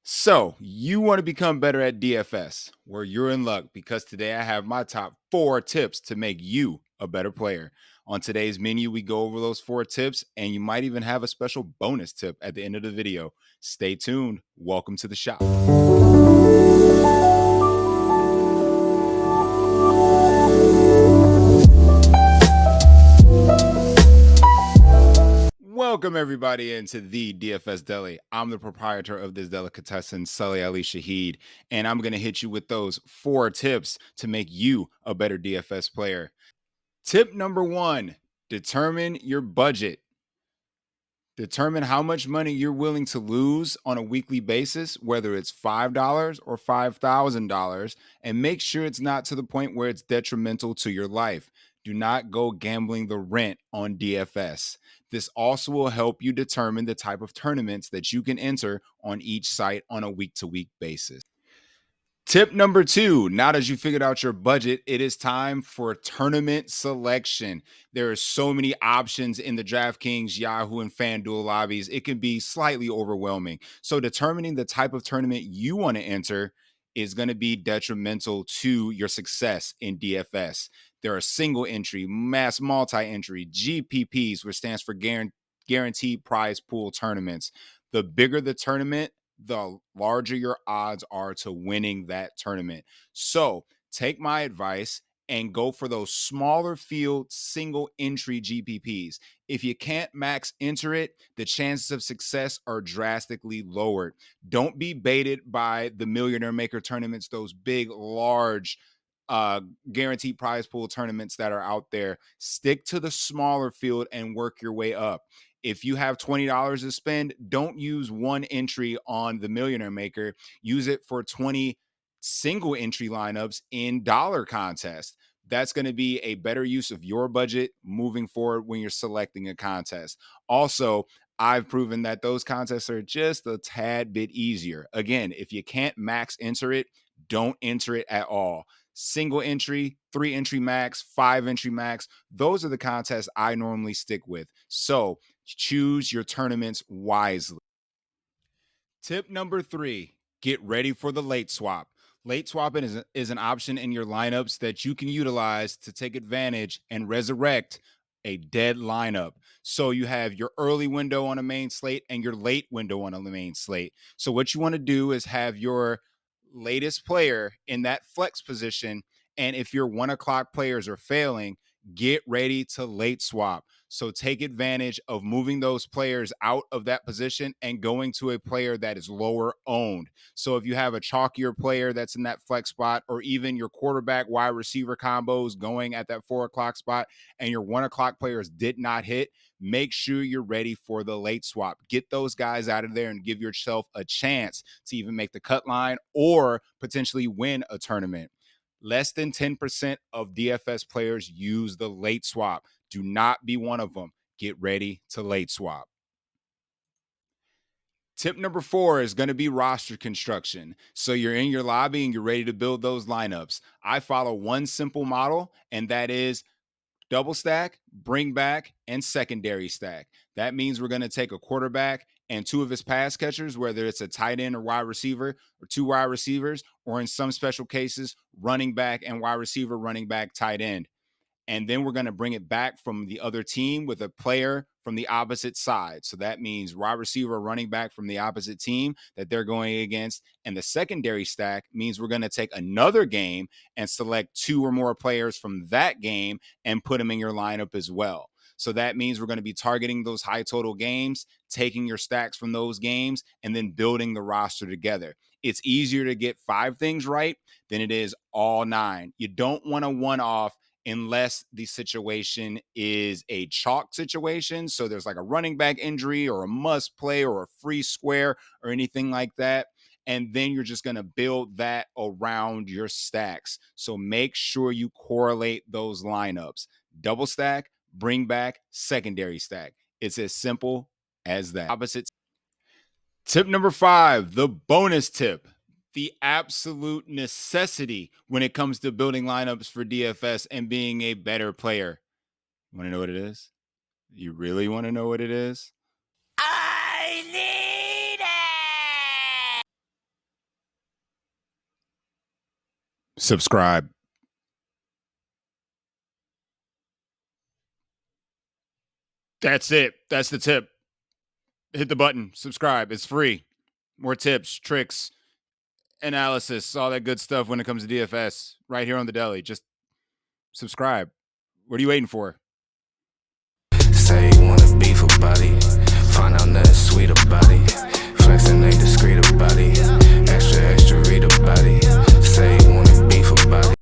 So, you want to become better at DFS? Well, you're in luck because today I have my top 4 tips to make you a better player. On today's menu, we go over those 4 tips, and you might even have a special bonus tip at the end of the video. Stay tuned. Welcome to the shop. Welcome everybody into the DFS Deli. I'm the proprietor of this delicatessen, Sully Ali Shaheed, and I'm going to hit you with those 4 tips to make you a better DFS player. Tip number 1, determine your budget. Determine how much money you're willing to lose on a weekly basis, whether it's $5 or $5,000, and make sure it's not to the point where it's detrimental to your life. Do not go gambling the rent on DFS. This also will help you determine the type of tournaments that you can enter on each site on a week-to-week basis. Tip number 2, now that you figured out your budget, it is time for tournament selection. There are so many options in the DraftKings, Yahoo, and FanDuel lobbies. It can be slightly overwhelming. So determining the type of tournament you want to enter is going to be detrimental to your success in DFS. There are single entry, mass multi-entry, GPPs, which stands for guaranteed prize pool tournaments. The bigger the tournament, the larger your odds are to winning that tournament. So take my advice and go for those smaller field single entry GPPs. If you can't max enter it, the chances of success are drastically lowered. Don't be baited by the Millionaire Maker tournaments, those big, large, guaranteed prize pool tournaments that are out there. Stick to the smaller field and work your way up. If you have $20 to spend, don't use one entry on the Millionaire Maker. Use it for 20 single entry lineups in dollar contest. That's going to be a better use of your budget moving forward when you're selecting a contest. Also, I've proven that those contests are just a tad bit easier. Again, if you can't max enter it, don't enter it at all. Single entry, 3 entry max, 5 entry max. Those are the contests I normally stick with. So choose your tournaments wisely. Tip number 3, get ready for the late swap. Late swapping is an option in your lineups that you can utilize to take advantage and resurrect a dead lineup. So you have your early window on a main slate and your late window on a main slate. So what you want to do is have your latest player in that flex position. And if your 1 o'clock players are failing, get ready to late swap. So take advantage of moving those players out of that position and going to a player that is lower owned. So if you have a chalkier player that's in that flex spot, or even your quarterback wide receiver combos going at that 4 o'clock spot, and your 1 o'clock players did not hit, make sure you're ready for the late swap. Get those guys out of there and give yourself a chance to even make the cut line or potentially win a tournament. Less than 10% of DFS players use the late swap. Do not be one of them. Get ready to late swap. Tip number 4 is going to be roster construction. So you're in your lobby and you're ready to build those lineups. I follow one simple model, and that is double stack, bring back, and secondary stack. That means we're going to take a quarterback and 2 of his pass catchers, whether it's a tight end or wide receiver, or 2 wide receivers, or in some special cases, running back and wide receiver, running back, tight end. And then we're going to bring it back from the other team with a player from the opposite side. So that means wide receiver, running back from the opposite team that they're going against. And the secondary stack means we're going to take another game and select 2 or more players from that game and put them in your lineup as well. So that means we're going to be targeting those high total games, taking your stacks from those games, and then building the roster together. It's easier to get 5 things right than it is all 9. You don't want to one-off unless the situation is a chalk situation. So there's like a running back injury or a must play or a free square or anything like that. And then you're just going to build that around your stacks. So make sure you correlate those lineups. Double stack, bring back, secondary stack. It's as simple as that. Opposite. Tip number 5, the bonus tip. The absolute necessity when it comes to building lineups for DFS and being a better player. You want to know what it is? You really want to know what it is? I need it! subscribe. That's it. That's the tip. Hit the button, subscribe. It's free. More tips, tricks, analysis, all that good stuff when it comes to DFS right here on the Deli. Just subscribe. What are you waiting for? Say